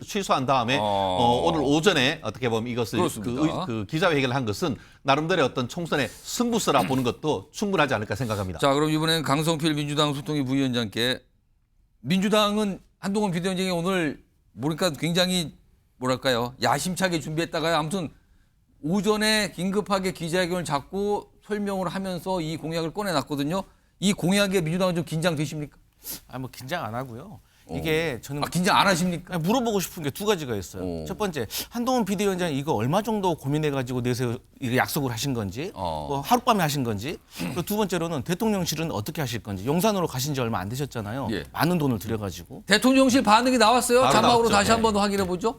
취소한 다음에 오늘 오전에 어떻게 보면 이것을 그 기자회견을 한 것은 나름대로의 어떤 총선의 승부수라 보는 것도 충분하지 않을까 생각합니다. 자, 그럼 이번엔 강성필 민주당 소통위 부위원장께 민주당은 한동훈 비대위원장이 오늘 보니까 굉장히 뭐랄까요 야심차게 준비했다가요. 아무튼 오전에 긴급하게 기자회견을 잡고 설명을 하면서 이 공약을 꺼내놨거든요. 이 공약에 민주당은 좀 긴장되십니까? 뭐 긴장 안 하고요. 이게 저는 긴장 안 하십니까? 물어보고 싶은 게 두 가지가 있어요. 첫 번째, 한동훈 비대위원장이 이거 얼마 정도 고민해가지고 내세워 이거 약속을 하신 건지, 뭐 하룻밤에 하신 건지, 그리고 두 번째로는 대통령실은 어떻게 하실 건지. 용산으로 가신 지 얼마 안 되셨잖아요. 예. 많은 돈을 들여가지고. 대통령실 반응이 나왔어요. 자막으로 나왔죠. 다시 한번 확인해 보죠.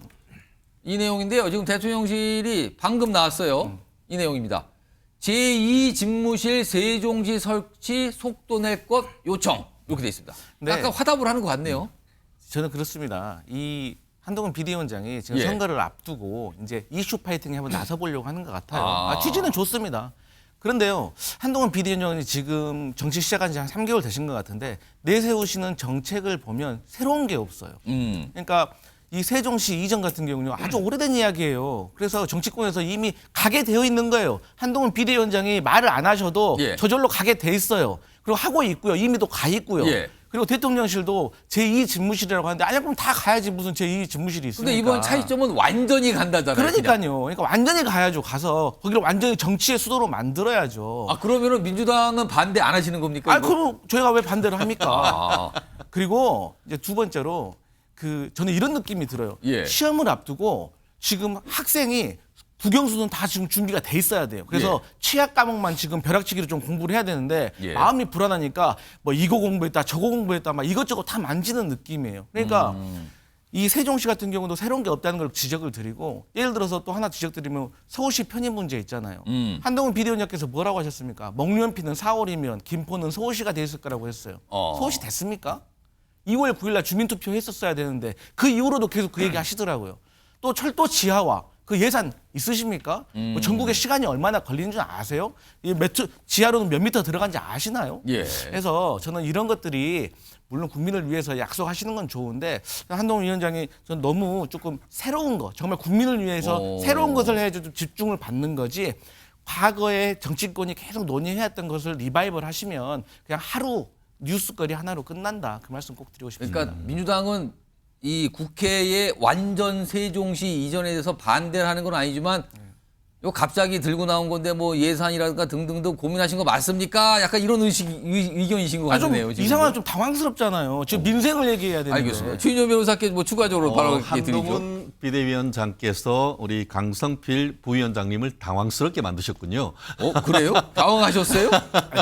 이 내용인데요. 지금 대통령실이 방금 나왔어요. 이 내용입니다. 제2 집무실 세종시 설치 속도 낼 것 요청. 이렇게 돼 있습니다. 네. 약간 화답을 하는 것 같네요. 저는 그렇습니다. 이 한동훈 비대위원장이 지금 예. 선거를 앞두고 이제 이슈 파이팅에 한번 나서보려고 하는 것 같아요. 취지는 좋습니다. 그런데요, 한동훈 비대위원장이 지금 정치 시작한 지 한 3개월 되신 것 같은데 내세우시는 정책을 보면 새로운 게 없어요. 그러니까 이 세종시 이전 같은 경우는 아주 오래된 이야기예요. 그래서 정치권에서 이미 가게 되어 있는 거예요. 한동훈 비대위원장이 말을 안 하셔도 예. 저절로 가게 돼 있어요. 그리고 하고 있고요. 이미 또 가 있고요. 예. 그리고 대통령실도 제2 집무실이라고 하는데 아니 그럼 다 가야지 무슨 제2 집무실이 있습니까? 근데 이번 차이점은 완전히 간다잖아요. 그러니까요. 그러니까 완전히 가야죠. 가서 거기를 완전히 정치의 수도로 만들어야죠. 그러면은 민주당은 반대 안 하시는 겁니까? 이거? 그럼 저희가 왜 반대를 합니까? 그리고 이제 두 번째로 저는 이런 느낌이 들어요. 예. 시험을 앞두고 지금 학생이 국영수는 다 지금 준비가 돼 있어야 돼요. 그래서 취약 과목만 지금 벼락치기로 좀 공부를 해야 되는데 마음이 불안하니까 뭐 이거 공부했다 저거 공부했다 막 이것저것 다 만지는 느낌이에요. 그러니까 이 세종시 같은 경우도 새로운 게 없다는 걸 지적을 드리고 예를 들어서 또 하나 지적드리면 서울시 편입 문제 있잖아요. 한동훈 비대위원장께서 뭐라고 하셨습니까? 목련피는 4월이면 김포는 서울시가 돼 있을 거라고 했어요. 서울시 됐습니까? 2월 9일 날 주민투표 했었어야 되는데 그 이후로도 계속 그 얘기 하시더라고요. 또 철도 지하화 그 예산 있으십니까? 뭐 전국에 시간이 얼마나 걸리는 줄 아세요? 이 지하로는 몇 미터 들어간지 아시나요? 예. 그래서 저는 이런 것들이 물론 국민을 위해서 약속하시는 건 좋은데 한동훈 위원장이 전 너무 조금 새로운 거 정말 국민을 위해서 새로운 것을 해서 좀 집중을 받는 거지 과거에 정치권이 계속 논의해왔던 것을 리바이벌 하시면 그냥 하루 뉴스거리 하나로 끝난다. 그 말씀 꼭 드리고 싶습니다. 그러니까 민주당은 이 국회의 완전 세종시 이전에 대해서 반대를 하는 건 아니지만 요 갑자기 들고 나온 건데 뭐 예산이라든가 등등등 고민하신 거 맞습니까? 약간 이런 의견이신 것 같네요. 좀 이상하게 좀 당황스럽잖아요. 지금 민생을 얘기해야 되는데. 알겠습니다. 최인호 변호사께 뭐 추가적으로 바로 드리죠. 한동훈 비대위원장께서 우리 강성필 부위원장님을 당황스럽게 만드셨군요. 그래요? 당황하셨어요?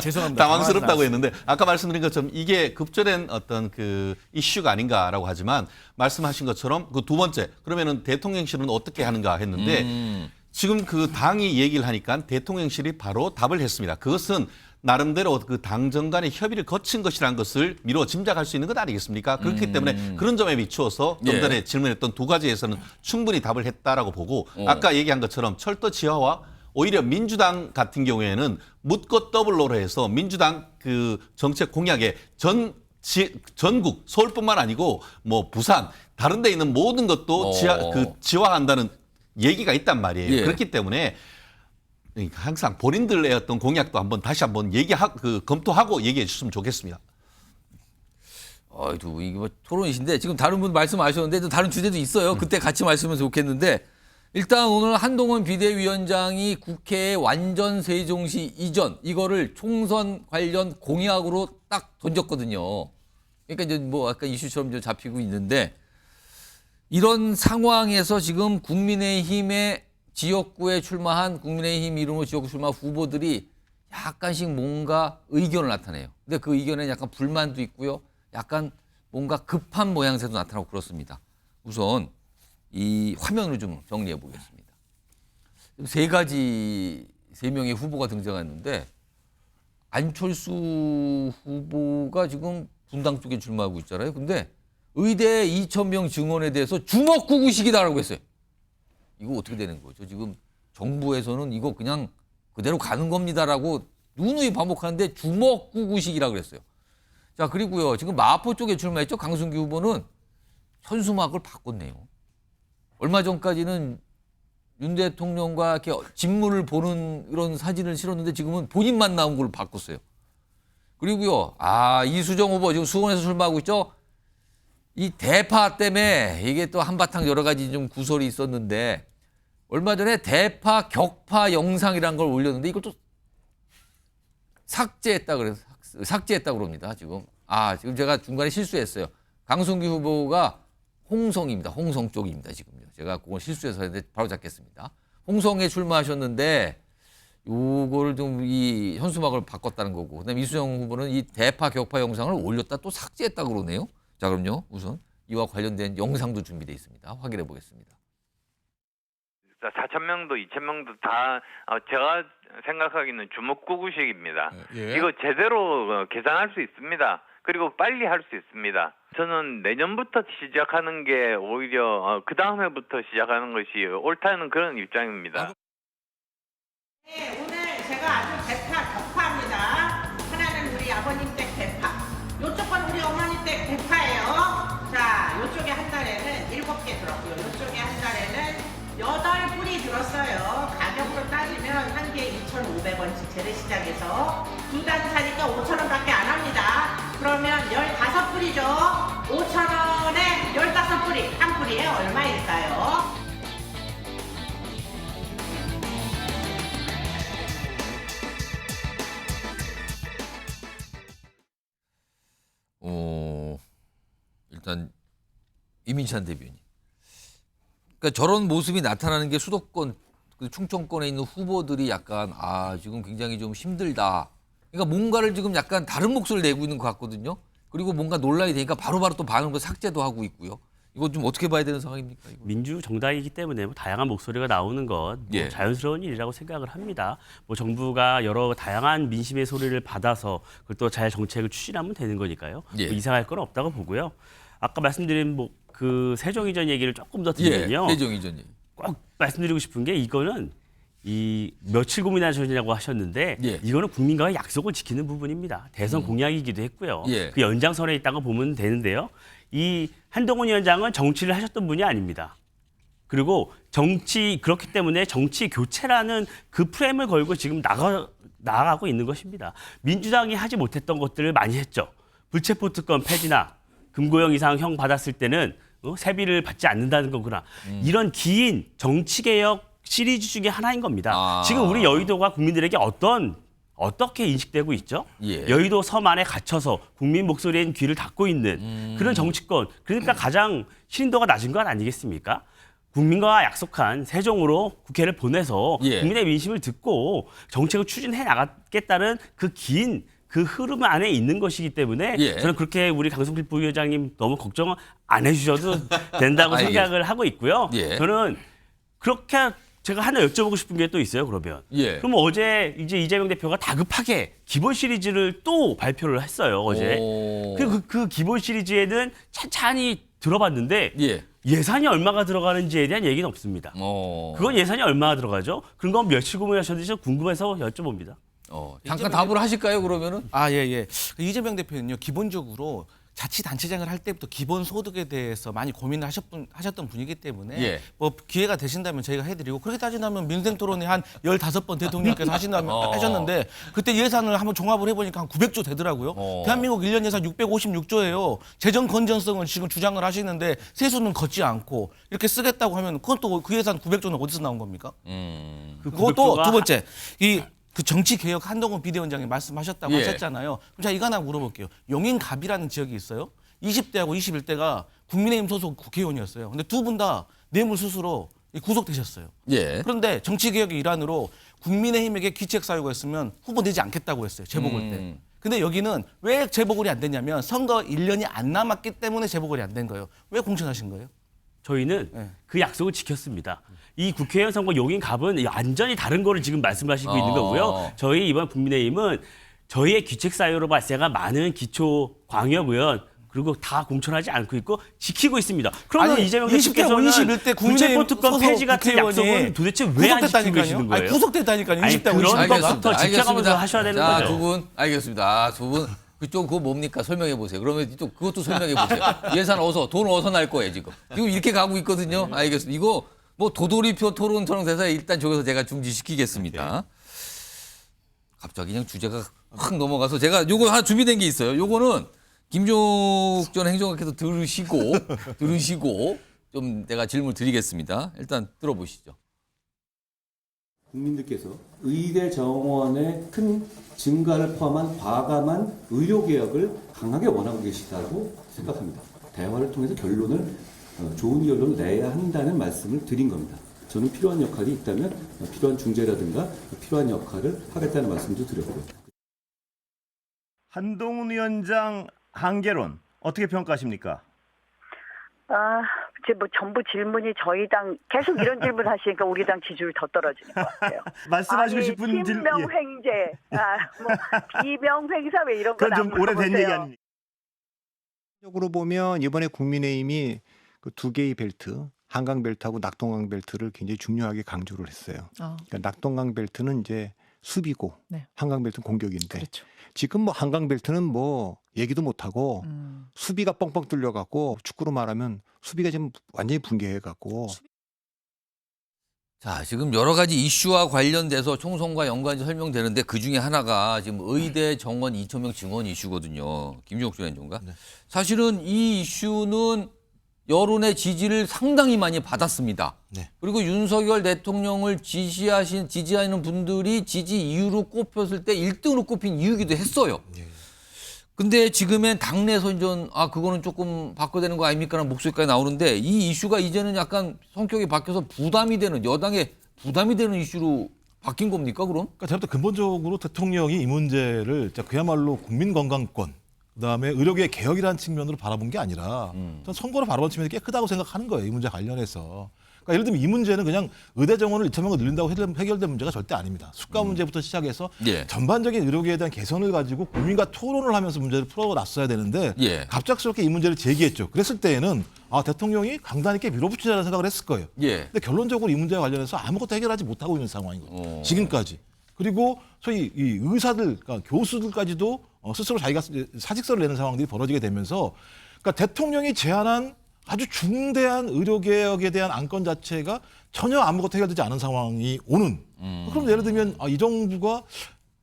죄송합니다. 당황스럽다고 했는데 아까 말씀드린 것처럼 이게 급전된 어떤 그 이슈가 아닌가라고 하지만 말씀하신 것처럼 그 두 번째 그러면은 대통령실은 어떻게 하는가 했는데 지금 그 당이 얘기를 하니까 대통령실이 바로 답을 했습니다. 그것은 나름대로 그 당정 간의 협의를 거친 것이라는 것을 미뤄 짐작할 수 있는 것 아니겠습니까? 그렇기 때문에 그런 점에 비추어서 좀 전에 질문했던 두 가지에서는 충분히 답을 했다라고 보고 아까 얘기한 것처럼 철도 지하화 오히려 민주당 같은 경우에는 묻고 더블로로 해서 민주당 그 정책 공약에 전국 서울뿐만 아니고 뭐 부산 다른 데 있는 모든 것도 지화한다는 얘기가 있단 말이에요. 그렇기 때문에 항상 본인들의 어떤 공약도 다시 한번 검토하고 얘기해 주셨으면 좋겠습니다. 두 이게 뭐 토론이신데 지금 다른 분 말씀하셨는데 또 다른 주제도 있어요. 그때 같이 말씀하면 좋겠는데 일단 오늘 한동훈 비대위원장이 국회에 완전 세종시 이전 이거를 총선 관련 공약으로 딱 던졌거든요. 그러니까 이제 뭐 아까 이슈처럼 좀 잡히고 있는데 이런 상황에서 지금 국민의힘의 지역구에 출마한 국민의힘 이름으로 지역구 출마 후보들이 약간씩 뭔가 의견을 나타내요. 근데 그 의견에 약간 불만도 있고요. 약간 뭔가 급한 모양새도 나타나고 그렇습니다. 우선 이 화면으로 좀 정리해 보겠습니다. 세 명의 후보가 등장했는데 안철수 후보가 지금 분당 쪽에 출마하고 있잖아요. 근데 의대 2,000명 증원에 대해서 주먹구구식이다라고 했어요. 이거 어떻게 되는 거죠? 지금 정부에서는 이거 그냥 그대로 가는 겁니다라고 누누이 반복하는데 주먹구구식이라고 그랬어요. 자, 그리고요. 지금 마포 쪽에 출마했죠. 강승규 후보는 현수막을 바꿨네요. 얼마 전까지는 윤 대통령과 이렇게 진물을 보는 이런 사진을 실었는데 지금은 본인만 나온 걸로 바꿨어요. 그리고요. 이수정 후보 지금 수원에서 출마하고 있죠. 이 대파 때문에 이게 또 한바탕 여러 가지 좀 구설이 있었는데 얼마 전에 대파 격파 영상이라는 걸 올렸는데 이걸 또 삭제했다 그럽니다. 지금 지금 제가 중간에 실수했어요. 강승규 후보가 홍성입니다. 홍성 쪽입니다. 지금요. 제가 그걸 실수해서 했는데 바로 잡겠습니다. 홍성에 출마하셨는데 요거를 좀 이 현수막을 바꿨다는 거고 그다음에 이수정 후보는 이 대파 격파 영상을 올렸다 또 삭제했다 그러네요. 자, 그럼요. 우선 이와 관련된 영상도 준비되어 있습니다. 확인해 보겠습니다. 4,000명도 2,000명도 다 제가 생각하기는 주먹구구식입니다. 예. 이거 제대로 계산할 수 있습니다. 그리고 빨리 할 수 있습니다. 저는 내년부터 시작하는 게 오히려 그 다음 해부터 시작하는 것이 옳다는 그런 입장입니다. 네, 오늘 제가 아주 대파 격파합니다. 하나는 우리 아버님 댁 대파, 요쪽 건 우리 어머니 댁 대파예요. 자, 요쪽에 한 달에는 7개 들었고요. 요쪽에 한 달에는 8뿌리 들었어요. 가격으로 따지면 한 개에 2,500원씩 재래시장에서 두 단 사니까 5,000원밖에 안 합니다. 그러면 15뿌리죠. 5,000원에 15뿌리, 한 뿌리에 얼마일까요? 일단 이민찬 대변인. 그러니까 저런 모습이 나타나는 게 수도권, 충청권에 있는 후보들이 약간 지금 굉장히 좀 힘들다. 그러니까 뭔가를 지금 약간 다른 목소리를 내고 있는 것 같거든요. 그리고 뭔가 논란이 되니까 바로바로 또 반응을 삭제도 하고 있고요. 이거 좀 어떻게 봐야 되는 상황입니까? 이거? 민주 정당이기 때문에 다양한 목소리가 나오는 것 예. 자연스러운 일이라고 생각을 합니다. 정부가 여러 다양한 민심의 소리를 받아서 그걸 또 잘 정책을 추진하면 되는 거니까요. 예. 이상할 건 없다고 보고요. 아까 말씀드린 그 세종 이전 얘기를 조금 더 드리면요. 세종 이전 얘기. 꼭 말씀드리고 싶은 게 이거는 이 며칠 고민하셨냐고 하셨는데 이거는 국민과의 약속을 지키는 부분입니다. 대선 공약이기도 했고요. 그 연장선에 있다고 보면 되는데요. 이 한동훈 위원장은 정치를 하셨던 분이 아닙니다. 그리고 그렇기 때문에 정치 교체라는 그 프레임을 걸고 지금 나아가고 있는 것입니다. 민주당이 하지 못했던 것들을 많이 했죠. 불체포 특권 폐지나 금고형 이상 형 받았을 때는 세비를 받지 않는다는 거구나. 이런 긴 정치개혁 시리즈 중에 하나인 겁니다. 지금 우리 여의도가 국민들에게 어떻게 인식되고 있죠? 여의도 섬 안에 갇혀서 국민 목소리엔 귀를 닫고 있는 그런 정치권. 그러니까 가장 신인도가 낮은 건 아니겠습니까? 국민과 약속한 세종으로 국회를 보내서 국민의 민심을 듣고 정책을 추진해 나가겠다는 그 흐름 안에 있는 것이기 때문에 저는 그렇게 우리 강성필 부위원장님 너무 걱정 안 해주셔도 된다고 생각을 하고 있고요. 저는 그렇게 제가 하나 여쭤보고 싶은 게 또 있어요, 그러면. 그럼 어제 이제 이재명 대표가 다급하게 기본 시리즈를 또 발표를 했어요, 어제. 그 기본 시리즈에는 찬찬히 들어봤는데 예산이 얼마가 들어가는지에 대한 얘기는 없습니다. 그건 예산이 얼마나 들어가죠? 그런 건 며칠 고민하셨는지 궁금해서 여쭤봅니다. 잠깐 답을 하실까요, 그러면은? 예. 이재명 대표는요, 기본적으로 자치단체장을 할 때부터 기본소득에 대해서 많이 고민을 하셨던 분이기 때문에 예. 뭐 기회가 되신다면 저희가 해드리고 그렇게 따진다면 민생토론이 한 15번 대통령께서 하셨는데 그때 예산을 한번 종합을 해보니까 한 900조 되더라고요. 대한민국 1년 예산 656조예요. 재정 건전성을 지금 주장을 하시는데 세수는 걷지 않고 이렇게 쓰겠다고 하면 그건 또 그 예산 900조는 어디서 나온 겁니까? 그것도 두 번째 그 정치개혁 한동훈 비대위원장이 말씀하셨다고 예. 하셨잖아요. 그럼 제가 이거 하나 물어볼게요. 용인갑이라는 지역이 있어요. 20대하고 21대가 국민의힘 소속 국회의원이었어요. 근데 두 분 다 뇌물수수로 구속되셨어요. 예. 그런데 정치개혁의 일환으로 국민의힘에게 귀책사유가 있으면 후보 내지 않겠다고 했어요. 재보궐 때. 근데 여기는 왜 재보궐이 안 됐냐면 선거 1년이 안 남았기 때문에 재보궐이 안 된 거예요. 왜 공천하신 거예요? 저희는 그 약속을 지켰습니다. 이 국회의원 선거 용인갑은 완전히 다른 거를 지금 말씀하시고 있는 거고요. 저희 이번 국민의힘은 저희의 귀책 사유로 발생한 많은 기초 광역의원 그리고 다 공천하지 않고 있고 지키고 있습니다. 그러면 이재명 대표께서는 21대 국민의힘 국제포특권 폐지 같은 약속은 도대체 왜 안 지키고 계시는 거예요? 구속됐다니까요. 20대, 그런 21대가. 것부터 지켜가면서 하셔야 되는 자, 거죠. 두 분 알겠습니다. 두 분 그쪽 그거 뭡니까? 설명해 보세요. 그러면 이쪽 그것도 설명해 보세요. 예산 돈 어디서 날 거예요, 지금. 지금 이렇게 가고 있거든요. 알겠습니다. 이거 뭐 도돌이표 토론처럼 돼서 일단 저기서 제가 중지시키겠습니다. 갑자기 그냥 주제가 확 넘어가서 제가 요거 하나 준비된 게 있어요. 요거는 김종욱 전 행정관께서 들으시고 좀 내가 질문 드리겠습니다. 일단 들어보시죠. 국민들께서 의대 정원의 큰 증가를 포함한 과감한 의료개혁을 강하게 원하고 계시다고 생각합니다. 대화를 통해서 좋은 결론을 내야 한다는 말씀을 드린 겁니다. 저는 필요한 역할이 있다면 필요한 중재라든가 필요한 역할을 하겠다는 말씀도 드렸고요. 한동훈 위원장 한계론 어떻게 평가하십니까? 이제 뭐 전부 질문이 저희 당 계속 이런 질문 하시니까 우리 당 지지율 더 떨어지는 것 같아요. 말씀하시고 싶은 친명횡재, 비명횡사 왜 이런 거 그건 좀 오래된 얘기 아닙니까? 적으로 보면 이번에 국민의힘이 그 두 개의 벨트, 한강 벨트하고 낙동강 벨트를 굉장히 중요하게 강조를 했어요. 그러니까 낙동강 벨트는 이제 수비고 네. 한강 벨트는 공격인데 그렇죠. 지금 뭐 한강 벨트는 뭐 얘기도 못 하고 수비가 뻥뻥 뚫려 갖고 축구로 말하면 수비가 지금 완전히 붕괴해 갖고. 자, 지금 여러 가지 이슈와 관련돼서 총선과 연관해서 설명되는데 그중에 하나가 지금 의대 정원 2,000명 증원 이슈거든요. 김종욱 전 행정관. 네. 사실은 이 이슈는 여론의 지지를 상당히 많이 받았습니다. 네. 그리고 윤석열 대통령을 지지하는 분들이 지지 이유로 꼽혔을 때 1등으로 꼽힌 이유기도 했어요. 근데 지금은 당내 선전, 그거는 조금 바꿔야 되는 거 아닙니까? 라는 목소리까지 나오는데 이 이슈가 이제는 약간 성격이 바뀌어서 여당에 부담이 되는 이슈로 바뀐 겁니까, 그럼? 그러니까 제가 볼 때 근본적으로 대통령이 이 문제를 진짜 그야말로 국민 건강권, 그다음에 의료계 개혁이라는 측면으로 바라본 게 아니라 전 선거로 바라본 측면이 꽤 크다고 생각하는 거예요. 이 문제 관련해서. 그러니까 예를 들면 이 문제는 그냥 의대 정원을 2,000명을 늘린다고 해결될 문제가 절대 아닙니다. 수가 문제부터 시작해서 전반적인 의료계에 대한 개선을 가지고 국민과 토론을 하면서 문제를 풀어놨어야 되는데 갑작스럽게 이 문제를 제기했죠. 그랬을 때에는 대통령이 강단 있게 밀어붙이자는 생각을 했을 거예요. 근데 결론적으로 이 문제와 관련해서 아무것도 해결하지 못하고 있는 상황인 거죠. 지금까지. 그리고 소위 이 의사들, 그러니까 교수들까지도 스스로 자기가 사직서를 내는 상황들이 벌어지게 되면서 그러니까 대통령이 제안한 아주 중대한 의료개혁에 대한 안건 자체가 전혀 아무것도 해결되지 않은 상황이 오는. 그럼 예를 들면 이 정부가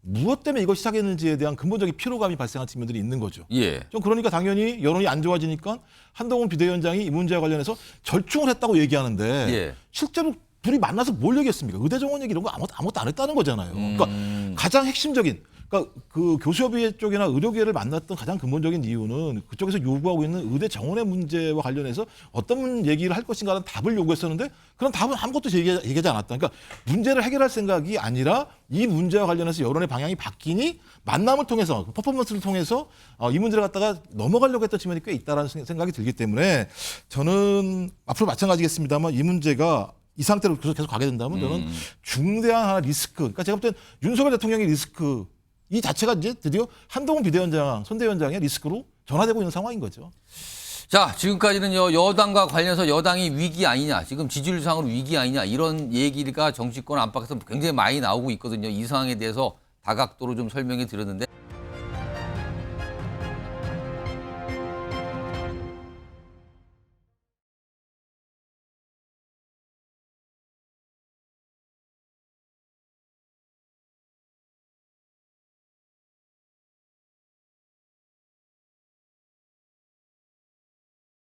무엇 때문에 이걸 시작했는지에 대한 근본적인 피로감이 발생한 측면들이 있는 거죠. 좀 그러니까 당연히 여론이 안 좋아지니까 한동훈 비대위원장이 이 문제와 관련해서 절충을 했다고 얘기하는데 실제로 둘이 만나서 뭘 얘기했습니까? 의대 정원 얘기 이런 거 아무것도 안 했다는 거잖아요. 그러니까 가장 핵심적인 그러니까 그 교수협의회 쪽이나 의료계를 만났던 가장 근본적인 이유는 그쪽에서 요구하고 있는 의대 정원의 문제와 관련해서 어떤 얘기를 할 것인가라는 답을 요구했었는데 그런 답은 아무것도 얘기하지 않았다. 그러니까 문제를 해결할 생각이 아니라 이 문제와 관련해서 여론의 방향이 바뀌니 만남을 통해서 퍼포먼스를 통해서 이 문제를 갖다가 넘어가려고 했던 측면이 꽤 있다라는 생각이 들기 때문에 저는 앞으로 마찬가지겠습니다만 이 문제가 이 상태로 계속 가게 된다면 저는 중대한 하나 리스크. 그러니까 제가 볼 땐 윤석열 대통령의 리스크 이 자체가 이제 드디어 한동훈 비대위원장, 선대위원장의 리스크로 전환되고 있는 상황인 거죠. 자, 지금까지는요, 여당과 관련해서 여당이 위기 아니냐, 지금 지지율상으로 위기 아니냐, 이런 얘기가 정치권 안팎에서 굉장히 많이 나오고 있거든요. 이 상황에 대해서 다각도로 좀 설명해 드렸는데.